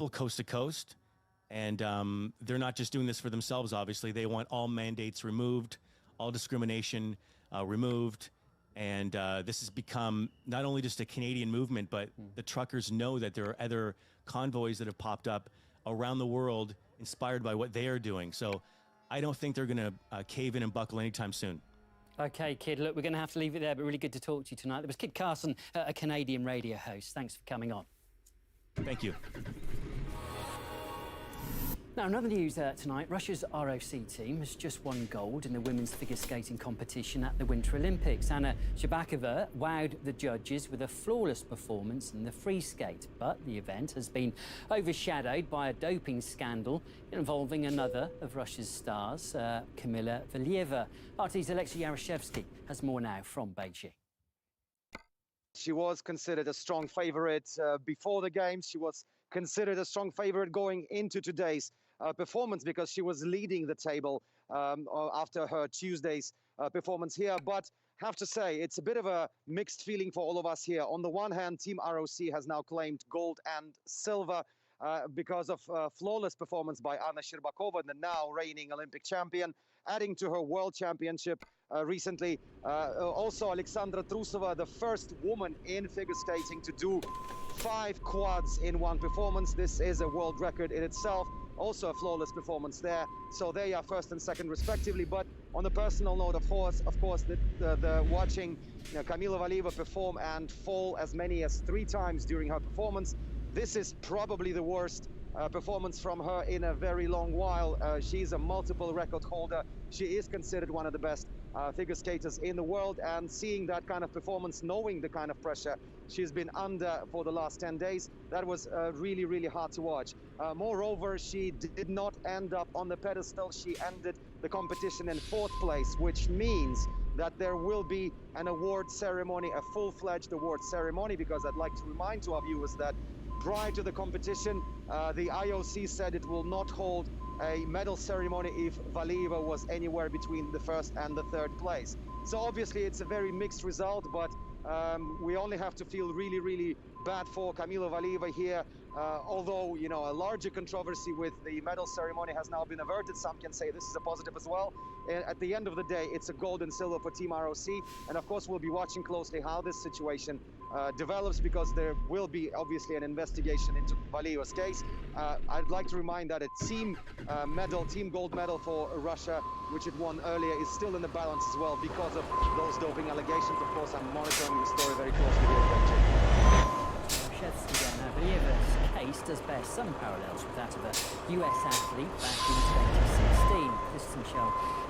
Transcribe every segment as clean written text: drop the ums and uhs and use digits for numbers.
coast to coast. And they're not just doing this for themselves, obviously. They want all mandates removed, all discrimination removed. And this has become not only just a Canadian movement, but the truckers know that there are other convoys that have popped up around the world inspired by what they are doing. So I don't think they're going to cave in and buckle anytime soon. OK, Kid, look, we're going to have to leave it there, but really good to talk to you tonight. There was Kid Carson, a Canadian radio host. Thanks for coming on. Thank you. Now, another news tonight, Russia's ROC team has just won gold in the women's figure skating competition at the Winter Olympics. Anna Shabakova wowed the judges with a flawless performance in the free skate. But the event has been overshadowed by a doping scandal involving another of Russia's stars, Kamila Valieva. RT's Alexei Yaroshevsky has more now from Beijing. She was considered a strong favourite before the games. She was considered a strong favourite going into today's performance because she was leading the table after her Tuesday's performance here. But have to say, it's a bit of a mixed feeling for all of us here. On the one hand, Team ROC has now claimed gold and silver because of flawless performance by Anna Shcherbakova, the now reigning Olympic champion, adding to her world championship recently. Also, Alexandra Trusova, the first woman in figure skating to do 5 quads in one performance. This is a world record in itself. Also a flawless performance there. So they are first and second respectively. But on a personal note, of course, the watching Kamila Valieva perform and fall as many as 3 times during her performance, this is probably the worst performance from her in a very long while. She's a multiple record holder. She is considered one of the best figure skaters in the world, and seeing that kind of performance, knowing the kind of pressure she's been under for the last 10 days, that was really, really hard to watch. Moreover, she did not end up on the pedestal. She ended the competition in 4th place, which means that there will be an award ceremony, a full-fledged award ceremony, because I'd like to remind to our viewers that prior to the competition, the IOC said it will not hold a medal ceremony if Valieva was anywhere between the 1st and the 3rd place. So obviously it's a very mixed result, but we only have to feel really, really bad for Kamila Valieva here. Although, you know, a larger controversy with the medal ceremony has now been averted. Some can say this is a positive as well. At the end of the day, it's a gold and silver for Team ROC. And of course, we'll be watching closely how this situation develops, because there will be obviously an investigation into Valieva's case. I'd like to remind that a team gold medal for Russia, which it won earlier, is still in the balance as well because of those doping allegations. Of course, I'm monitoring the story very closely here. Valieva's case does bear some parallels with that of a US athlete back in 2016. Kristen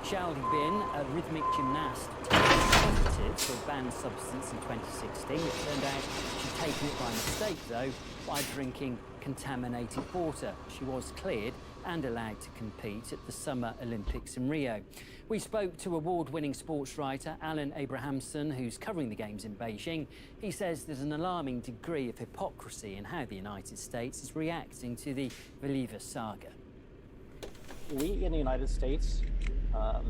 Shaldi-Bin, a rhythmic gymnast, tested positive for a banned substance in 2016. It turned out she'd taken it by mistake, though, by drinking contaminated water. She was cleared and allowed to compete at the Summer Olympics in Rio. We spoke to award-winning sports writer Alan Abrahamson, who's covering the Games in Beijing. He says there's an alarming degree of hypocrisy in how the United States is reacting to the Valieva saga. We in the United States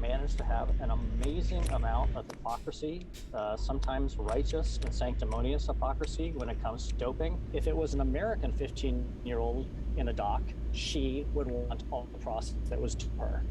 managed to have an amazing amount of hypocrisy, sometimes righteous and sanctimonious hypocrisy when it comes to doping. If it was an American 15-year-old in a dock, she would want all the process that was to her.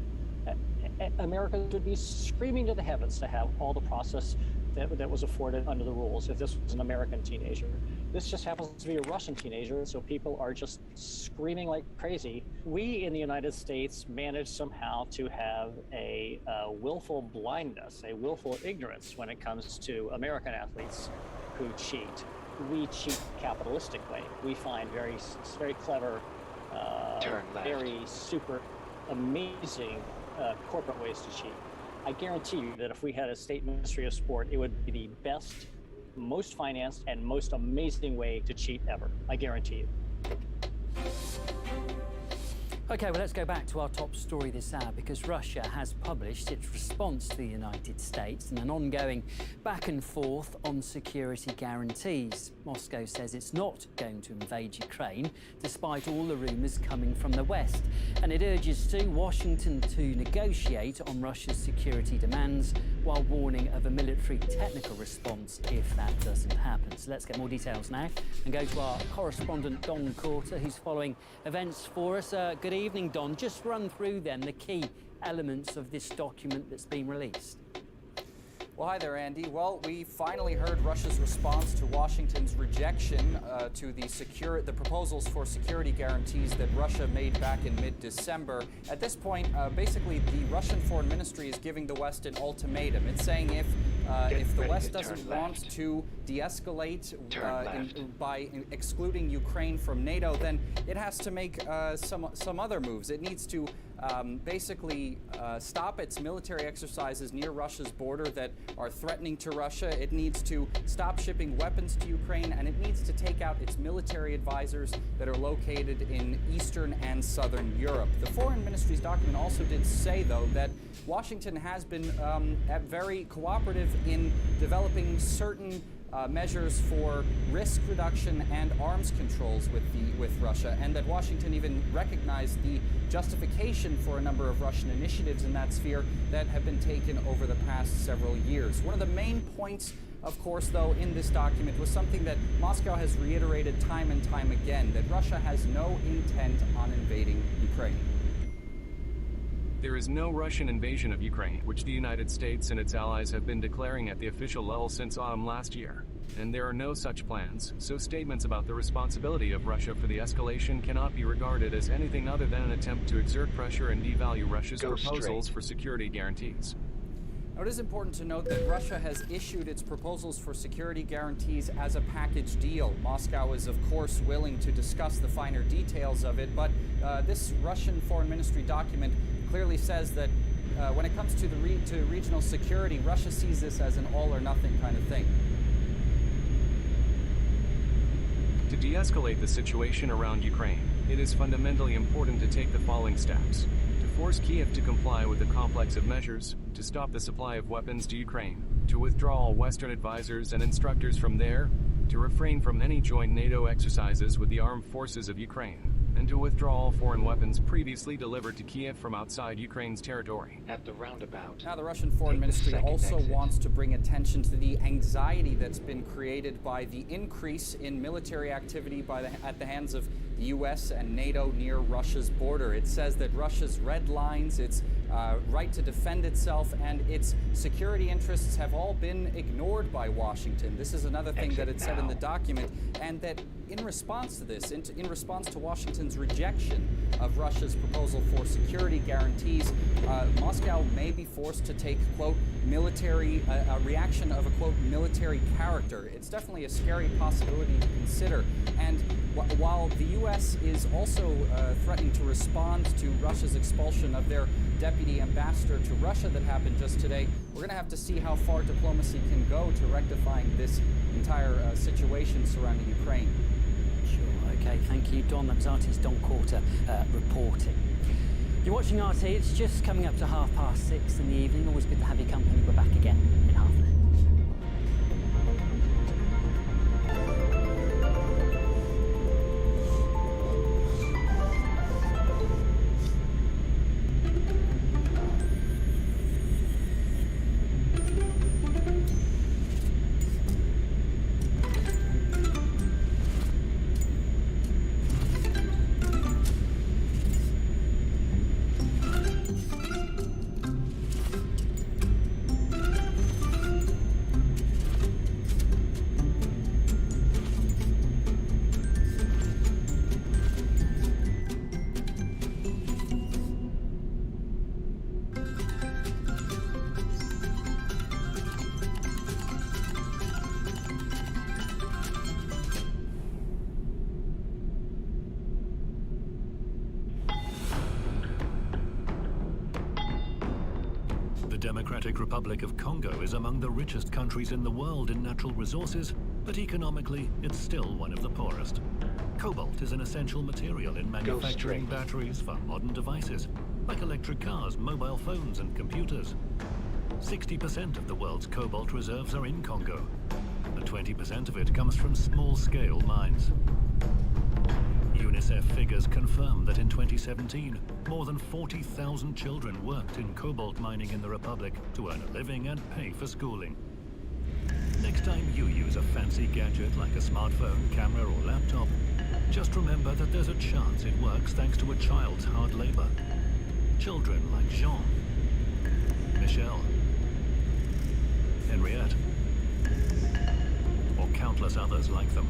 Americans would be screaming to the heavens to have all the process that was afforded under the rules if this was an American teenager. This just happens to be a Russian teenager, so people are just screaming like crazy. We in the United States managed somehow to have a willful blindness, a willful ignorance when it comes to American athletes who cheat. We cheat capitalistically. We find very, very clever, very super amazing corporate ways to cheat. I guarantee you that if we had a state ministry of sport, it would be the best, most financed, and most amazing way to cheat ever. I guarantee you. OK, well, let's go back to our top story this hour, because Russia has published its response to the United States and an ongoing back and forth on security guarantees. Moscow says it's not going to invade Ukraine, despite all the rumours coming from the West. And it urges Washington to negotiate on Russia's security demands, while warning of a military technical response if that doesn't happen. So let's get more details now and go to our correspondent Don Corter, who's following events for us. Good evening, Don. Just run through then the key elements of this document that's been released. Well, hi there, Andy. Well, we finally heard Russia's response to Washington's rejection to the proposals for security guarantees that Russia made back in mid-December. At this point, basically, the Russian Foreign Ministry is giving the West an ultimatum. It's saying if the West doesn't want to de-escalate by excluding Ukraine from NATO, then it has to make some other moves. It needs to basically stop its military exercises near Russia's border that are threatening to Russia. It needs to stop shipping weapons to Ukraine, and it needs to take out its military advisors that are located in Eastern and Southern Europe. The Foreign Ministry's document also did say, though, that Washington has been very cooperative in developing certain measures for risk reduction and arms controls with Russia, and that Washington even recognized the justification for a number of Russian initiatives in that sphere that have been taken over the past several years. One of the main points, of course, though, in this document was something that Moscow has reiterated time and time again, that Russia has no intent on invading Ukraine. There is no Russian invasion of Ukraine, which the United States and its allies have been declaring at the official level since autumn last year. And there are no such plans, so statements about the responsibility of Russia for the escalation cannot be regarded as anything other than an attempt to exert pressure and devalue Russia's proposals for security guarantees. Now, it is important to note that Russia has issued its proposals for security guarantees as a package deal. Moscow is, of course, willing to discuss the finer details of it, but this Russian Foreign Ministry document clearly says that when it comes to regional security, Russia sees this as an all-or-nothing kind of thing. To de-escalate the situation around Ukraine, it is fundamentally important to take the following steps. To force Kiev to comply with a complex of measures, to stop the supply of weapons to Ukraine, to withdraw all Western advisors and instructors from there, to refrain from any joint NATO exercises with the armed forces of Ukraine, and to withdraw all foreign weapons previously delivered to Kiev from outside Ukraine's territory. At the roundabout. Now, the Russian Foreign Ministry also wants to bring attention to the anxiety that's been created by the increase in military activity at the hands of the U.S. and NATO near Russia's border. It says that Russia's red lines, its right to defend itself, and its security interests have all been ignored by Washington. This is another thing that it said in the document, and that in response to this, in response to Washington's rejection of Russia's proposal for security guarantees, Moscow may be forced to take, quote, a reaction of a, quote, military character. It's definitely a scary possibility to consider. And while the U.S. is also threatening to respond to Russia's expulsion of their deputy ambassador to Russia that happened just today, we're going to have to see how far diplomacy can go to rectifying this entire situation surrounding Ukraine. Sure, okay, thank you, Don. That was RT's Don Corter reporting. You're watching RT, it's just coming up to 6:30 in the evening. Always good to have your company. We're back again in half an hour. The Democratic Republic of Congo is among the richest countries in the world in natural resources, but economically, it's still one of the poorest. Cobalt is an essential material in manufacturing batteries for modern devices, like electric cars, mobile phones, and computers. 60% of the world's cobalt reserves are in Congo. and 20% of it comes from small-scale mines. UNICEF figures confirm that in 2017, more than 40,000 children worked in cobalt mining in the Republic to earn a living and pay for schooling. Next time you use a fancy gadget like a smartphone, camera or laptop, just remember that there's a chance it works thanks to a child's hard labor. Children like Jean, Michelle, Henriette, or countless others like them.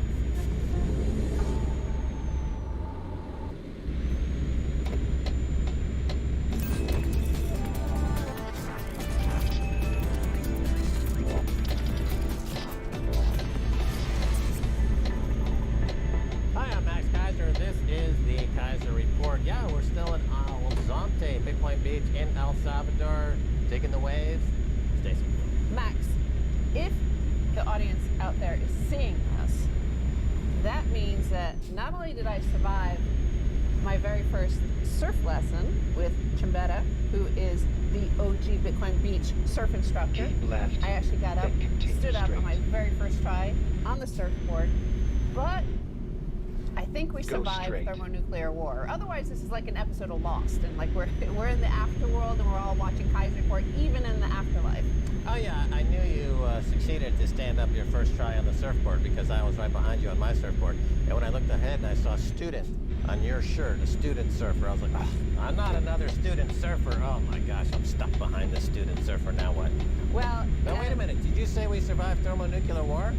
Beach in El Salvador, taking the waves. Stacey. Max, if the audience out there is seeing us, that means that not only did I survive my very first surf lesson with Chimbetta, who is the OG Bitcoin Beach surf instructor. I actually got up, stood up on my very first try on the surfboard, but I think we survived thermonuclear war. Otherwise, this is like an episode of Lost, and like we're in the afterworld, and we're all watching Kaiser Report, even in the afterlife. Oh yeah, I knew you succeeded to stand up your first try on the surfboard because I was right behind you on my surfboard. And when I looked ahead and I saw student on your shirt, a student surfer, I was like, oh, I'm not another student surfer. Oh my gosh, I'm stuck behind the student surfer. Now what? Well, now wait a minute. Did you say we survived thermonuclear war?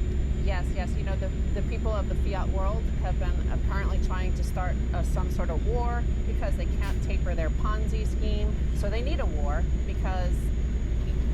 Yes. You know, the people of the fiat world have been apparently trying to start some sort of war because they can't taper their Ponzi scheme. So they need a war because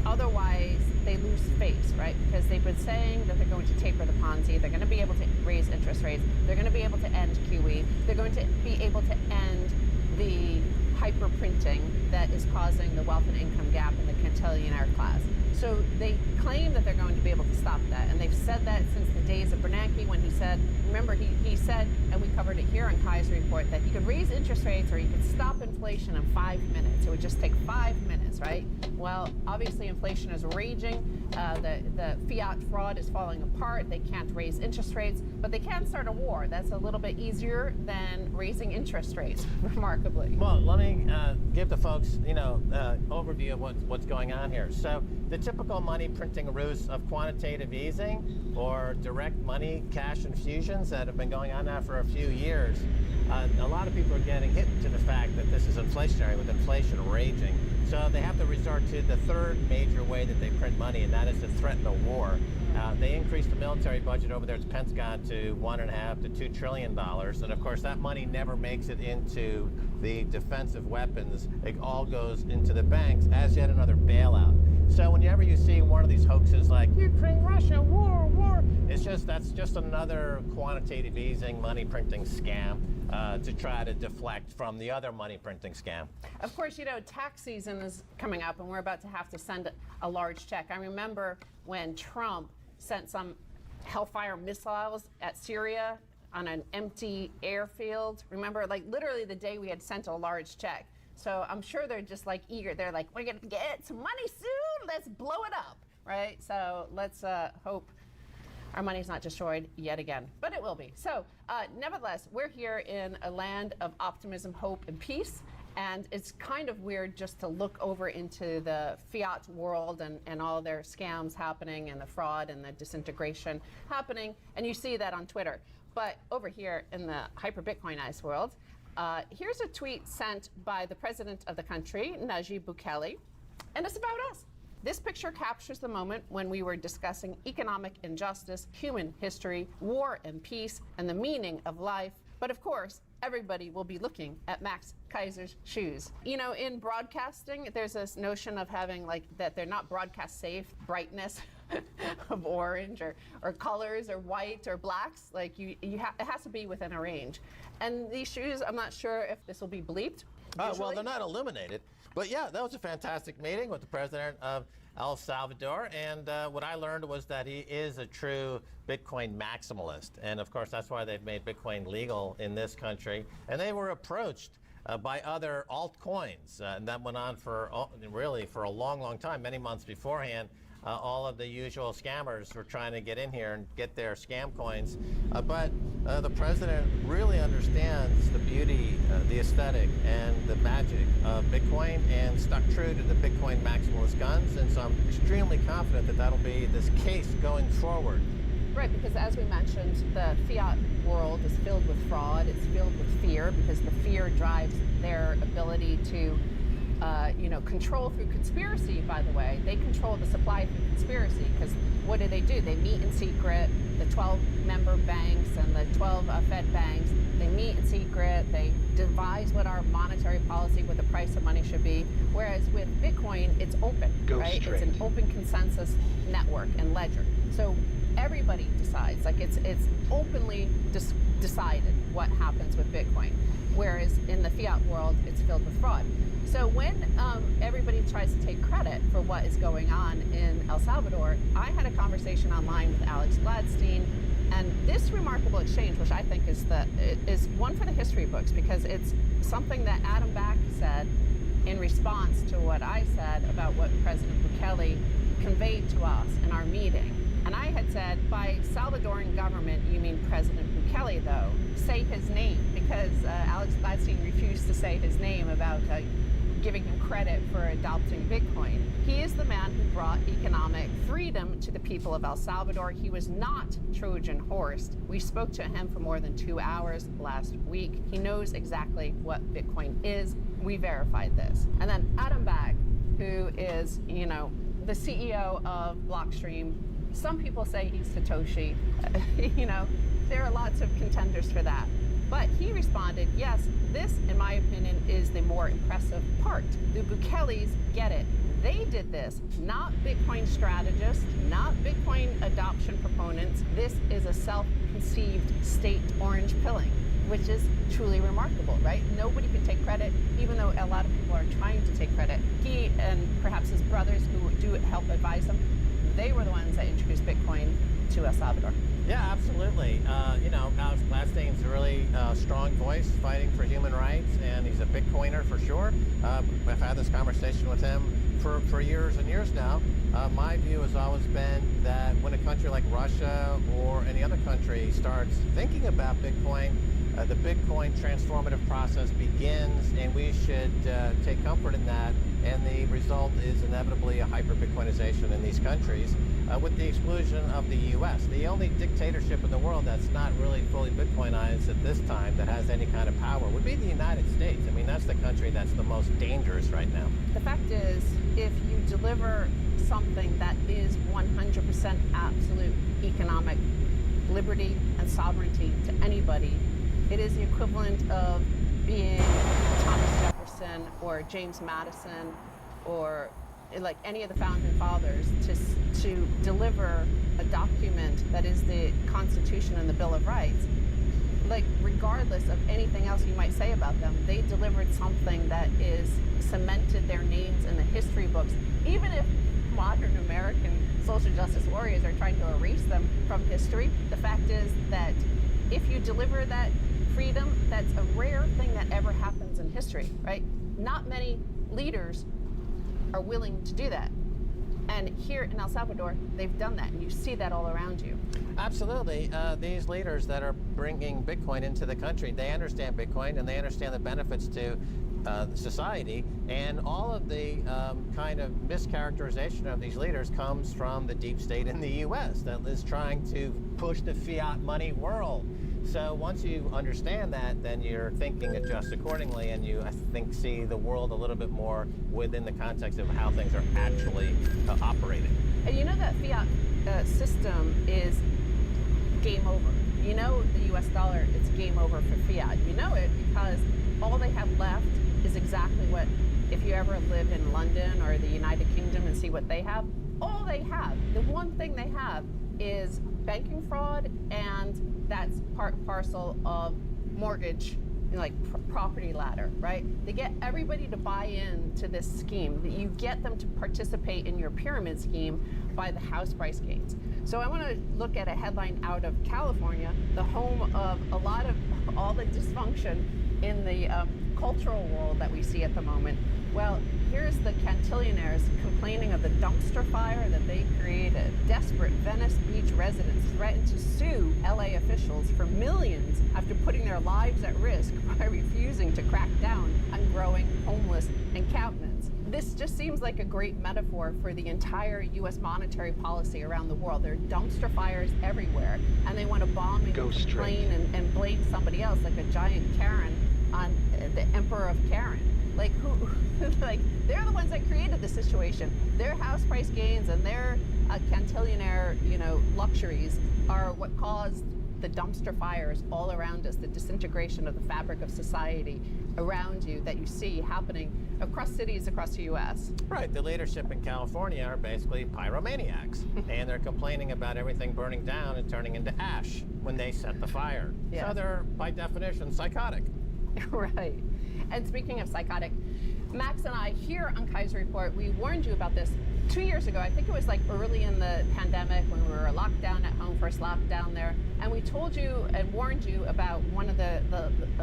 otherwise they lose face, right? Because they've been saying that they're going to taper the Ponzi, they're going to be able to raise interest rates, they're going to be able to end QE, they're going to be able to end the hyper printing that is causing the wealth and income gap in the quintillionaire class. So they claim that they're going to be able to stop that, and they've said that since the days of Bernanke when he said, remember he said, and we covered it here on Kai's report, that he could raise interest rates or he could stop inflation in 5 minutes. It would just take 5 minutes, right? Well, obviously inflation is raging, the fiat fraud is falling apart, they can't raise interest rates, but they can start a war. That's a little bit easier than raising interest rates, remarkably. Well, let me give the folks, overview of what's going on here. So the typical money printing ruse of quantitative easing or direct money cash infusions that have been going on now for a few years, a lot of people are getting hit to the fact that this is inflationary with inflation raging. So they have to resort to the third major way that they print money, and that is to threaten a war. They increased the military budget over there at the Pentagon to $1.5 to $2 trillion, and of course that money never makes it into the defensive weapons. It all goes into the banks as yet another bailout. So whenever you see one of these hoaxes like Ukraine, Russia, war, that's just another quantitative easing money printing scam to try to deflect from the other money printing scam. Of course, tax season is coming up and we're about to have to send a large check. I remember when Trump sent some Hellfire missiles at Syria on an empty airfield. Remember, like literally the day we had sent a large check. So I'm sure they're just like eager. They're like, we're going to get some money soon. Let's blow it up, right? So let's hope our money's not destroyed yet again, but it will be. So nevertheless, we're here in a land of optimism, hope, and peace. And it's kind of weird just to look over into the fiat world and all their scams happening and the fraud and the disintegration happening. And you see that on Twitter. But over here in the hyper-Bitcoinized world, here's a tweet sent by the president of the country, Najib Bukele, and it's about us. This picture captures the moment when we were discussing economic injustice, human history, war and peace, and the meaning of life. But of course, everybody will be looking at Max Kaiser's shoes. In broadcasting, there's this notion of having that they're not broadcast safe, brightness of orange or colors or white or blacks. It has to be within a range. And these shoes, I'm not sure if this will be bleeped. Well, they're not illuminated. But yeah, that was a fantastic meeting with the president of El Salvador. And what I learned was that he is a true Bitcoin maximalist. And of course, that's why they've made Bitcoin legal in this country. And they were approached by other altcoins. And that went on for a long, long time, many months beforehand. all of the usual scammers who are trying to get in here and get their scam coins. But the president really understands the beauty, the aesthetic, and the magic of Bitcoin and stuck true to the Bitcoin maximalist guns. And so I'm extremely confident that that'll be this case going forward. Right, because as we mentioned, the fiat world is filled with fraud, it's filled with fear, because the fear drives their ability to control through conspiracy, by the way. They control the supply through conspiracy, because what do? They meet in secret, the 12 member banks and the 12 Fed banks, they meet in secret, they devise what our monetary policy, what the price of money should be, whereas with Bitcoin, it's open, right? It's an open consensus network and ledger. So everybody decides, like it's openly decided what happens with Bitcoin, whereas in the fiat world, it's filled with fraud. So when everybody tries to take credit for what is going on in El Salvador, I had a conversation online with Alex Gladstein, and this remarkable exchange, which I think is one for the history books, because it's something that Adam Back said in response to what I said about what President Bukele conveyed to us in our meeting. And I had said, by Salvadoran government, you mean President Bukele, though. Say his name, because Alex Gladstein refused to say his name about giving him credit for adopting Bitcoin. He is the man who brought economic freedom to the people of El Salvador. He was not Trojan horsed. We spoke to him for more than 2 hours last week. He knows exactly what Bitcoin is. We verified this. And then Adam Back, who is, the CEO of Blockstream. Some people say he's Satoshi. There are lots of contenders for that. But he responded, yes, this, in my opinion, is the more impressive part. The Bukeles get it. They did this, not Bitcoin strategists, not Bitcoin adoption proponents. This is a self-conceived state orange pilling, which is truly remarkable, right? Nobody can take credit, even though a lot of people are trying to take credit. He and perhaps his brothers who do help advise him, they were the ones that introduced Bitcoin to El Salvador. Yeah, absolutely. Alex Gladstein's a really strong voice fighting for human rights, and he's a Bitcoiner for sure. I've had this conversation with him for years and years now. My view has always been that when a country like Russia or any other country starts thinking about Bitcoin, the Bitcoin transformative process begins, and we should take comfort in that. And the result is inevitably a hyper-Bitcoinization in these countries, with the exclusion of the U.S. The only dictatorship in the world that's not really fully Bitcoinized at this time, that has any kind of power, would be the United States. I mean, that's the country that's the most dangerous right now. The fact is, if you deliver something that is 100% absolute economic liberty and sovereignty to anybody, it is the equivalent of being Thomas Jefferson or James Madison or like any of the founding fathers to deliver a document that is the Constitution and the Bill of Rights. Like, regardless of anything else you might say about them, they delivered something that is cemented their names in the history books. Even if modern American social justice warriors are trying to erase them from history, the fact is that if you deliver that freedom, that's a rare thing that ever happens in history, right? Not many leaders are willing to do that. And here in El Salvador, they've done that, and you see that all around you. Absolutely. These leaders that are bringing Bitcoin into the country, they understand Bitcoin, and they understand the benefits to society, and all of the kind of mischaracterization of these leaders comes from the deep state in the U.S. that is trying to push the fiat money world. So once you understand that, then your thinking adjusts accordingly, and you, I think, see the world a little bit more within the context of how things are actually operating. And you know that fiat system is game over. You know the U.S. dollar, it's game over for fiat. You know it because all they have left is exactly what, if you ever live in London or the United Kingdom and see what they have, all they have, the one thing they have is banking fraud, and that's part and parcel of mortgage, like property ladder, right? They get everybody to buy into this scheme. You get them to participate in your pyramid scheme by the house price gains. So I want to look at a headline out of California, the home of a lot of all the dysfunction in the cultural world that we see at the moment. Well, here's the cantillionaires complaining of the dumpster fire that they created. Desperate Venice Beach residents threatened to sue LA officials for millions after putting their lives at risk by refusing to crack down on growing homeless encampments. This just seems like a great metaphor for the entire U.S. monetary policy around the world. There are dumpster fires everywhere, and they want to bomb and complain and blame somebody else, like a giant Karen on the Emperor of Karen. Like like they're the ones that created the situation. Their house price gains and their cantillionaire, luxuries are what caused the dumpster fires all around us, the disintegration of the fabric of society around you that you see happening across cities across the U.S. Right, the leadership in California are basically pyromaniacs, and they're complaining about everything burning down and turning into ash when they set the fire. Yeah. So they're, by definition, psychotic. Right. And speaking of psychotic, Max and I here on Kaiser Report, we warned you about this 2 years ago. I think it was like early in the pandemic when we were locked down at home, first lockdown there. And we told you and warned you about one of the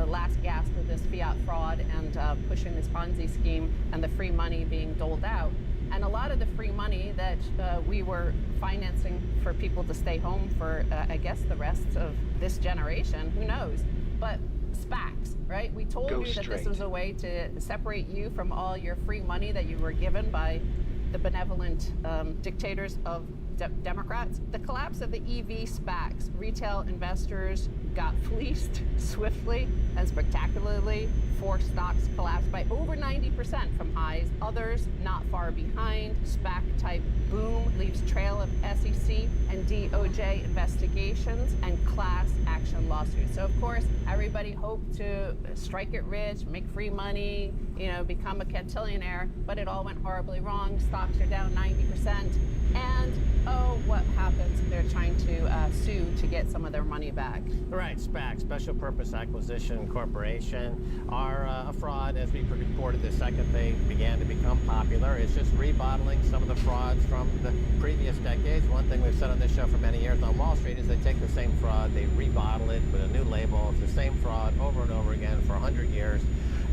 last gasp of this fiat fraud and pushing this Ponzi scheme and the free money being doled out. And a lot of the free money that we were financing for people to stay home for, I guess, the rest of this generation, who knows? But SPACs, right? We told you that this was a way to separate you from all your free money that you were given by the benevolent dictators of Democrats. The collapse of the EV SPACs, retail investors got fleeced swiftly and spectacularly. 4 stocks collapsed by over 90% from highs. Others not far behind. SPAC type boom leaves trail of SEC and DOJ investigations and class action lawsuits. So of course, everybody hoped to strike it rich, make free money, become a cantillionaire, but it all went horribly wrong. Stocks are down 90%. And what happens? They're trying to sue to get some of their money back. Right, SPAC, Special Purpose Acquisition Corporation, are a fraud, as we reported the second they began to become popular. It's just rebottling some of the frauds from the previous decades. One thing we've said on this show for many years on Wall Street is they take the same fraud, they rebottle it with a new label. It's the same fraud over and over again for 100 years.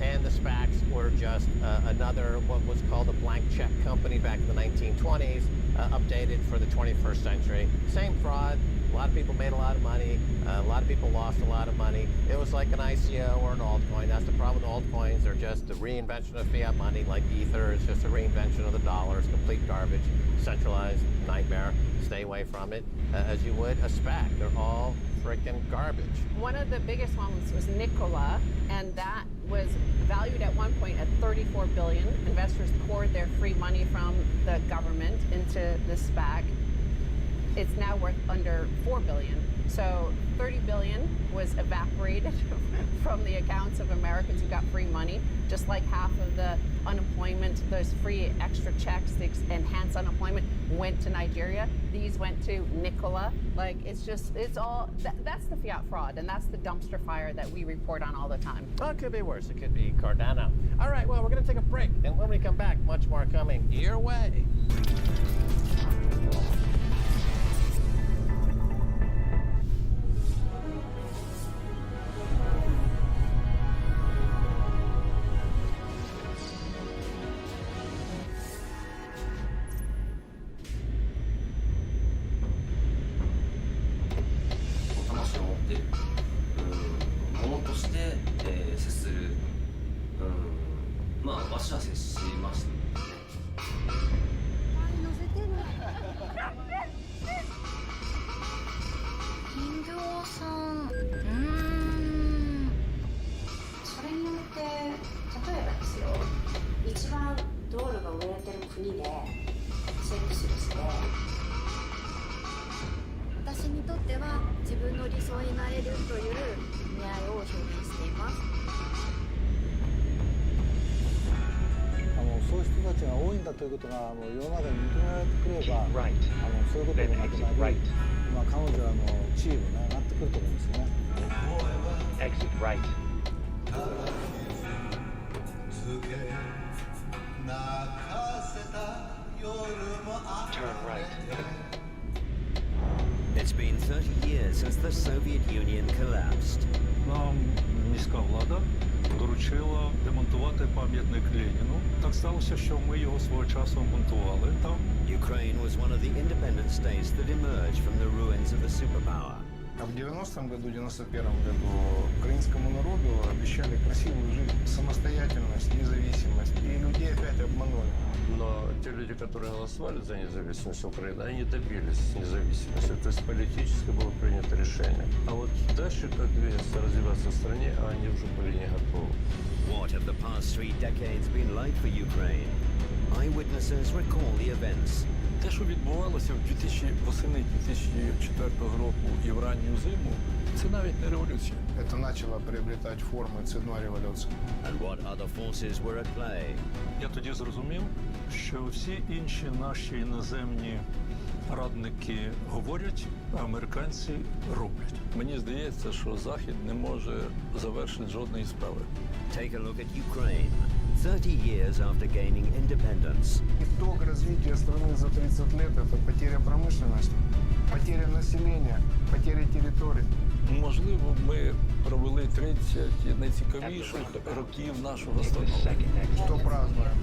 And the SPACs were just another, what was called a blank check company back in the 1920s, updated for the 21st century. Same fraud. A lot of people made a lot of money. A lot of people lost a lot of money. It was like an ICO or an altcoin. That's the problem with altcoins. They're just a reinvention of fiat money, like Ether. It's just a reinvention of the dollar. It's complete garbage, centralized nightmare. Stay away from it, as you would a SPAC. They're all freaking garbage. One of the biggest ones was Nikola, and that was valued at one point at $34 billion. Investors poured their free money from the government into this SPAC. It's now worth under $4 billion. So $30 billion was evaporated from the accounts of Americans who got free money, just like half of the unemployment, those free extra checks, the enhanced unemployment went to Nigeria. These went to Nikola. Like, it's all, that's the fiat fraud, and that's the dumpster fire that we report on all the time. Well, it could be worse. It could be Cardano. All right, well, we're going to take a break, and when we come back, much more coming your way. Exit right. Turn right. It's been 30 years since the Soviet Union collapsed. Нам міська влада доручила змонтувати пам'ятник Леніну. Так сталося, що ми його свого часу монтували там. Ukraine was one of the independent states that emerged from the ruins of the superpower. В 90-м году, 91-м году украинскому народу обещали красивую жизнь, самостоятельность, независимость, и людей опять обманули. Но те люди, которые голосовали за независимость Украины, они добились независимости. То есть политически было принято решение. А вот дальше, как двигаться, развиваться в стране, они уже были не готовы. What have the past 3 decades been like for Ukraine? Eyewitnesses recall the events. Те, що відбувалося восени 2004 року і в ранню зиму, це навіть не революція. Это начало приобретать формы цветной революции. And what other forces were at play? Я тоді зрозумів, що всі інші наші іноземні радники говорять, а американці роблять. Мені здається, що Захід не може завершити жодної справи. Take a look at Ukraine. 30 years after gaining independence. Итог развития страны за 30 лет – это потеря промышленности, потеря населения, потеря территорий. Можливо, ми провели 30 найцікавіших років нашого становлення. Что празднуем?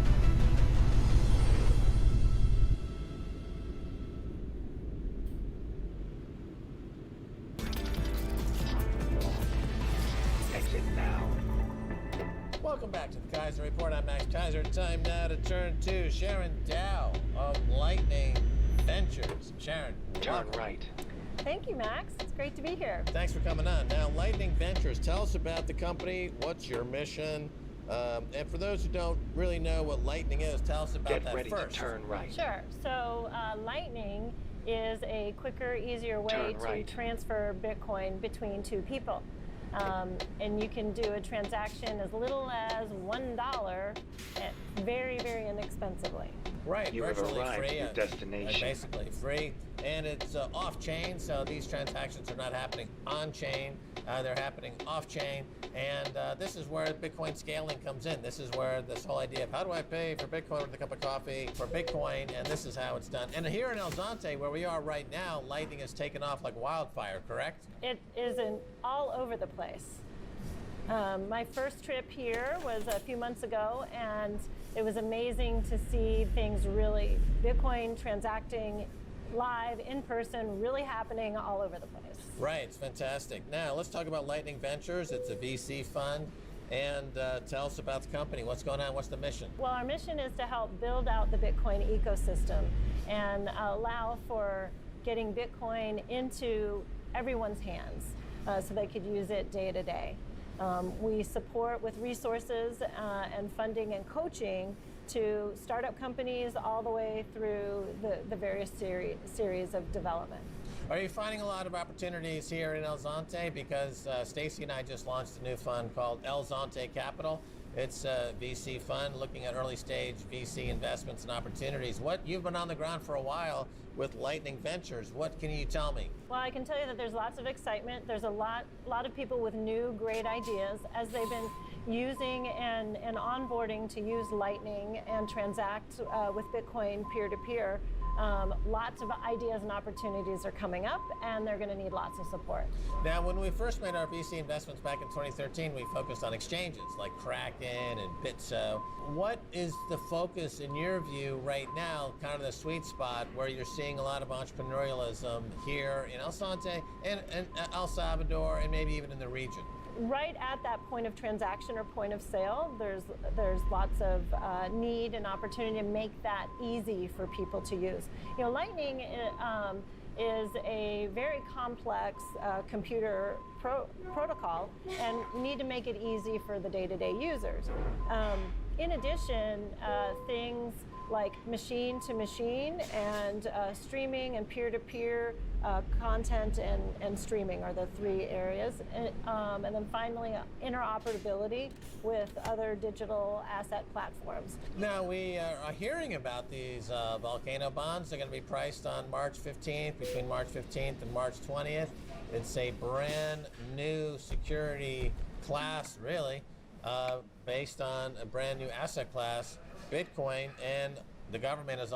Exit now. Welcome back to the Kaiser Report. I'm Max Kaiser. Time now to turn to Sharon Dow of Lightning Ventures. Sharon, Turn welcome. right. Thank you, Max. It's great to be here. Thanks for coming on. Now, Lightning Ventures, tell us about the company. What's your mission? And for those who don't really know what Lightning is, tell us about Get that ready first. to turn right. Sure. So, Lightning is a quicker, easier way Turn to right. transfer Bitcoin between two people. And you can do a transaction as little as $1 very, very inexpensively. Right, You have virtually arrived free. at your destination. Basically free. And it's off-chain, so these transactions are not happening on-chain. They're happening off-chain. And this is where Bitcoin scaling comes in. This is where this whole idea of how do I pay for Bitcoin with a cup of coffee for Bitcoin, and this is how it's done. And here in El Zonte, where we are right now, Lightning is taken off like wildfire, correct? It is all over the place. My first trip here was a few months ago, and it was amazing to see things really, Bitcoin transacting live, in person, really happening all over the place. Right, it's fantastic. Now, let's talk about Lightning Ventures. It's a VC fund. And tell us about the company. What's going on? What's the mission? Well, our mission is to help build out the Bitcoin ecosystem and allow for getting Bitcoin into everyone's hands so they could use it day to day. We support with resources and funding and coaching to startup companies all the way through the various series of development. Are you finding a lot of opportunities here in El Zonte? Because Stacy and I just launched a new fund called El Zonte Capital. It's a VC fund looking at early stage VC investments and opportunities. You've been on the ground for a while with Lightning Ventures. What can you tell me? Well, I can tell you that there's lots of excitement. There's a lot of people with new great ideas as they've been using and onboarding to use Lightning and transact with Bitcoin peer-to-peer. Lots of ideas and opportunities are coming up, and they're going to need lots of support. Now, when we first made our VC investments back in 2013, we focused on exchanges like Kraken and Bitso. What is the focus, in your view, right now, kind of the sweet spot where you're seeing a lot of entrepreneurialism here in El Zonte and El Salvador and maybe even in the region? Right at that point of transaction or point of sale, there's lots of need and opportunity to make that easy for people to use. You know, Lightning is a very complex computer protocol, and we need to make it easy for the day-to-day users. In addition, things like machine-to-machine and streaming and peer-to-peer content and streaming are the three areas. And then finally, interoperability with other digital asset platforms. Now, we are hearing about these volcano bonds. They're going to be priced on March 15th, between March 15th and March 20th. It's a brand new security class, really, based on a brand new asset class, Bitcoin, and the government is